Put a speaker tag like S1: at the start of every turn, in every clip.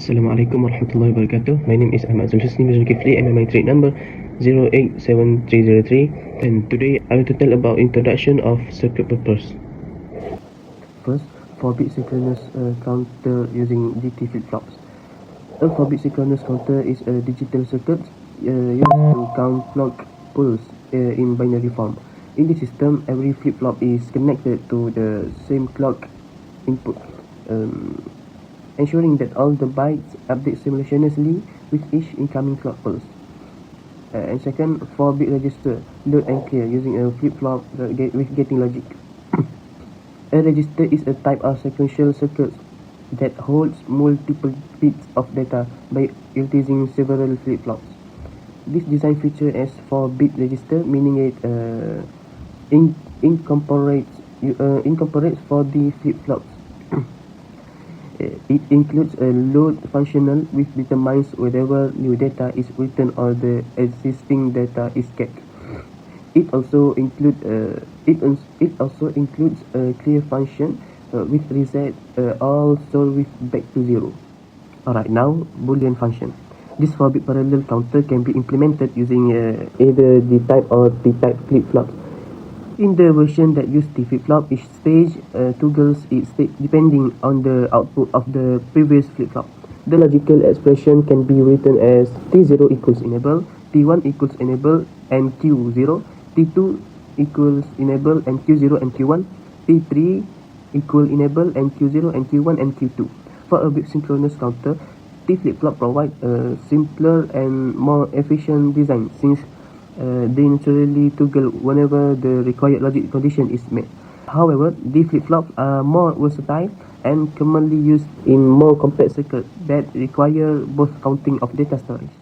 S1: Assalamualaikum warahmatullahi wabarakatuh. My name is Ahmad Zulhusni Kifli and my trade number 087303, and today I will tell about introduction of circuit purpose. First, 4-bit synchronous counter using DT flip-flops. A 4-bit synchronous counter is a digital circuit used to count clock pulse in binary form. In this system, every flip-flop is connected to the same clock input, ensuring that all the bytes update simultaneously with each incoming clock pulse. And second, 4-bit register, load and clear using a flip-flop with gating logic. A register is a type of sequential circuit that holds multiple bits of data by utilizing several flip-flops. This design feature as 4-bit register, meaning it incorporates 4D flip-flops. It includes a load functional which determines whether new data is written or the existing data is kept. It also includes a clear function which resets all solve back to zero. Alright, now Boolean function. This 4-bit parallel counter can be implemented using either the type or the type flip-flops. In the version that use the flip-flop, each stage toggles its state depending on the output of the previous flip-flop. The logical expression can be written as T0 equals enable, T1 equals enable and Q0, T2 equals enable and Q0 and Q1, T3 equal enable and Q0 and Q1 and Q2. For a bit synchronous counter, T flip-flop provides a simpler and more efficient design since they naturally toggle whenever the required logic condition is met. However, D flip-flops are more versatile and commonly used in more complex circuits that require both counting of data storage.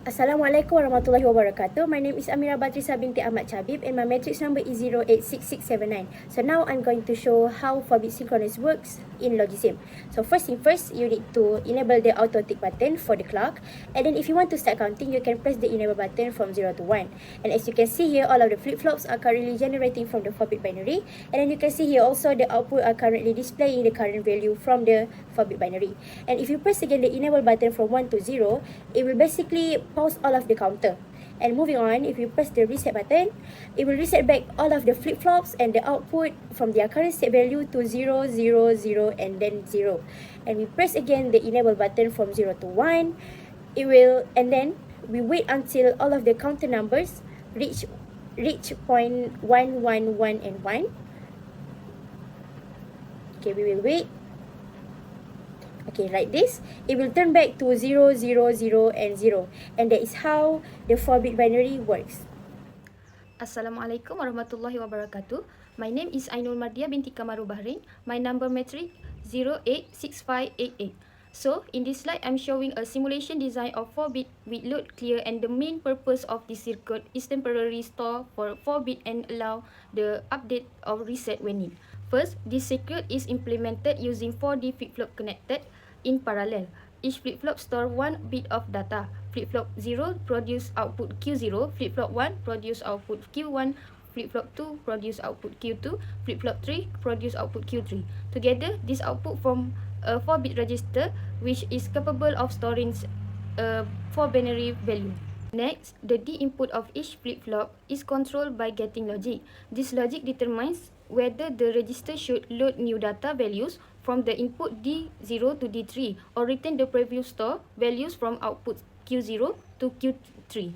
S2: Assalamualaikum warahmatullahi wabarakatuh. My name is Amira Badrisa binti Ahmad Chabib and my matrix number is 086679. So now I'm going to show how 4-bit synchronous works in Logisim. So first thing first, you need to enable the auto tick button for the clock, and then if you want to start counting, you can press the enable button from 0 to 1. And as you can see here, all of the flip-flops are currently generating from the 4-bit binary, and then you can see here also the output are currently displaying the current value from the 4-bit binary. And if you press again the enable button from 1 to 0, it will basically pause all of the counter. And moving on, if you press the reset button, it will reset back all of the flip-flops and the output from their current state value to 0, 0, 0 and then 0. And we press again the enable button from 0 to 1, it will, and then we wait until all of the counter numbers reach point 1, 1, 1 and 1. Okay, we will wait. Okay, like this, it will turn back to 0, 0, 0 and 0. And that is how the 4-bit binary works.
S3: Assalamualaikum warahmatullahi wabarakatuh. My name is Ainul Mardia binti Kamaru Bahrain. My number matrix 086588. So, in this slide, I'm showing a simulation design of 4-bit with load clear, and the main purpose of this circuit is temporarily store for 4-bit and allow the update or reset when needed. First, this circuit is implemented using 4D flip-flop connected in parallel. Each flip-flop store 1 bit of data. Flip-flop 0 produce output Q0, flip-flop 1 produce output Q1, flip-flop 2 produce output Q2, flip-flop 3 produce output Q3. Together, this output from a 4-bit register which is capable of storing 4 binary value. Next, the D input of each flip-flop is controlled by gating logic. This logic determines whether the register should load new data values from the input D0 to D3 or return the previous store values from output Q0 to Q3.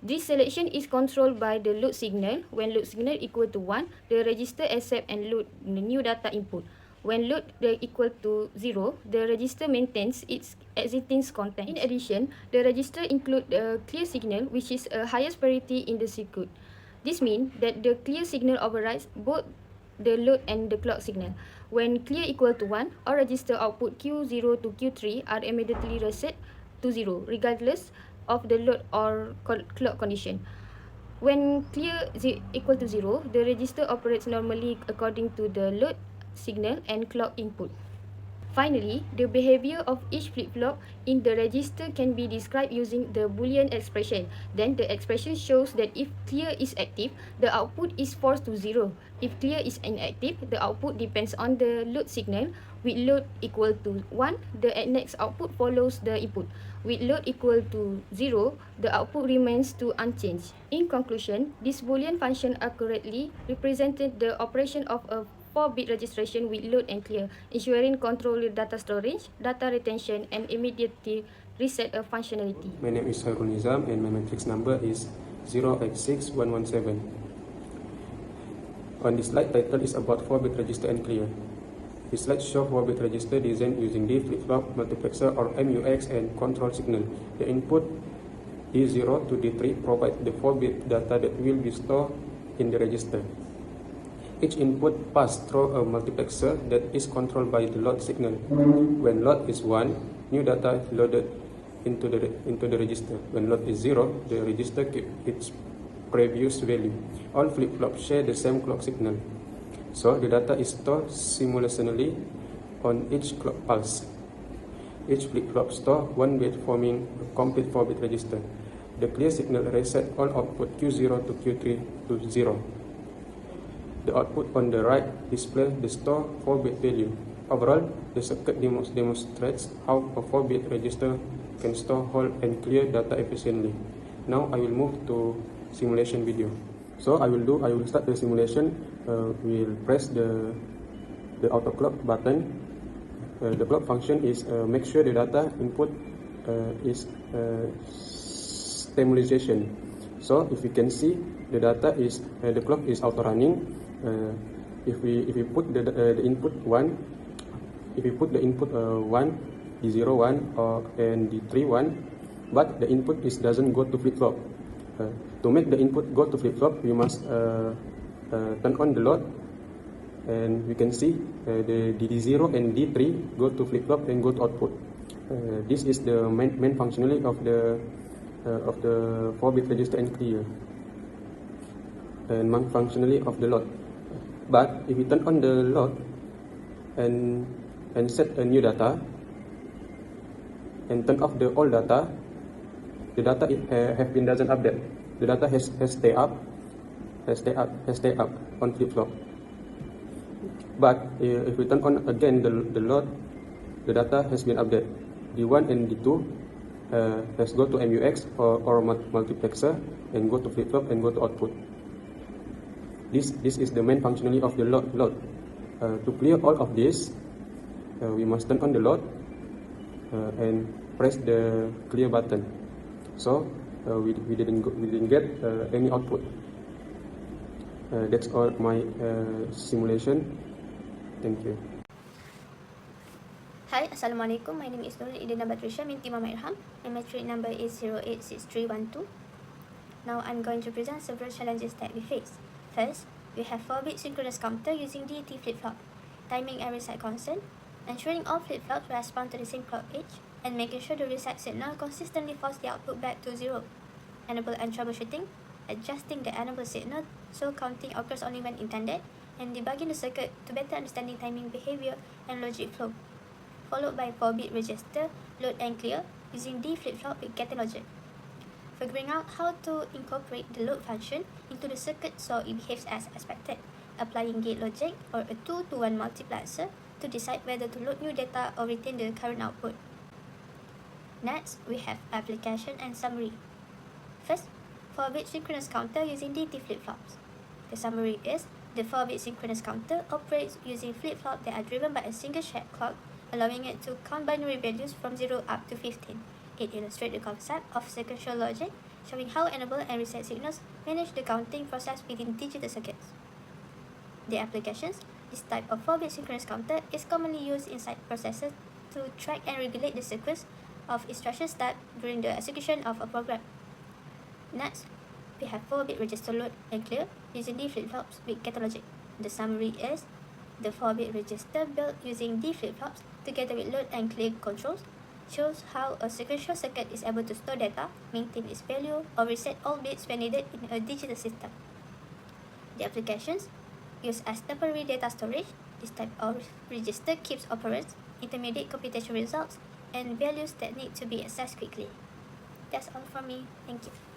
S3: This selection is controlled by the load signal. When load signal equal to 1, the register accept and load the new data input. When load equal to 0, the register maintains its existing content. In addition, the register include the clear signal, which is a highest priority in the circuit. This means that the clear signal overrides both the load and the clock signal. When clear equal to 1, all register output Q0 to Q3 are immediately reset to 0, regardless of the load or clock condition. When clear equal to 0, the register operates normally according to the load signal and clock input. Finally, the behavior of each flip-flop in the register can be described using the Boolean expression. Then the expression shows that if clear is active, the output is forced to 0. If clear is inactive, the output depends on the load signal. With load equal to 1, the next output follows the input. With load equal to 0, the output remains to unchanged. In conclusion, this Boolean function accurately represented the operation of a 4-bit registration with load and clear, ensuring control data storage, data retention, and immediate reset of functionality.
S4: My name is Hairul Nizam and my matrix number is 086117. On this slide, title is about 4-bit register and clear. This slide shows 4-bit register designed using D flip-flop, multiplexer or MUX and control signal. The input D0 to D3 provides the 4-bit data that will be stored in the register. Each input passes through a multiplexer that is controlled by the load signal. When load is 1, new data is loaded into the register. When load is 0, the register keeps its previous value. All flip-flops share the same clock signal, so the data is stored simultaneously on each clock pulse. Each flip-flop stores 1 bit, forming a complete 4-bit register. The clear signal resets all output Q0 to Q3 to 0. The output on the right displays the stored 4-bit value. Overall, the circuit demonstrates how a 4-bit register can store, hold, and clear data efficiently. Now I will move to simulation video. So I will start the simulation. We'll press the auto clock button. The clock function is make sure the data input is stimulation. So if you can see, the data is the clock is auto running. If we put the input 1, if we put the input 1, D0 1 and D3 1, but the input doesn't go to flip-flop. To make the input go to flip-flop, we must turn on the load, and we can see the D0 and D3 go to flip-flop and go to output. This is the main functionality of the 4-bit register and clear, and functionality of the load. But if we turn on the load and set a new data and turn off the old data, the data doesn't update. The data has stayed up on flip-flop. But if we turn on again the load, the data has been updated. D1 and D2 has go to MUX or multiplexer and go to flip-flop and go to output. This is the main functionality of the load. To clear all of this, we must turn on the load and press the clear button. So we didn't get any output. That's all my simulation. Thank you.
S2: Hi, Assalamualaikum. My name is Nurul Idina Batrisha binti Muhammad Irham. My matric number is 086312. Now I'm going to present several challenges that we face. First, we have 4-bit synchronous counter using DET flip-flop, timing and reset constant, ensuring all flip-flops respond to the same clock age, and making sure the reset signal consistently forces the output back to 0. Enable and troubleshooting, adjusting the enable signal so counting occurs only when intended, and debugging the circuit to better understanding timing behavior and logic flow. Followed by 4-bit register, load and clear, using D flip-flop with getter logic. Figuring out how to incorporate the load function into the circuit so it behaves as expected, applying gate logic or a 2-to-1 multiplexer to decide whether to load new data or retain the current output. Next, we have application and summary. First, 4-bit synchronous counter using DT flip-flops. The summary is, the 4-bit synchronous counter operates using flip-flops that are driven by a single shared clock, allowing it to count binary values from 0 up to 15. It illustrates the concept of sequential logic, showing how enable and reset signals manage the counting process within digital circuits. The applications. This type of 4-bit synchronous counter is commonly used inside processors to track and regulate the sequence of instructions typed during the execution of a program. Next, we have 4-bit register load and clear using D flip-flops with getter logic. The summary is, the 4-bit register built using D flip-flops together with load and clear controls shows how a sequential circuit is able to store data, maintain its value, or reset all bits when needed in a digital system. The applications used as temporary data storage, This type of register keeps operands, intermediate computation results, and values that need to be accessed quickly. That's all from me. Thank you.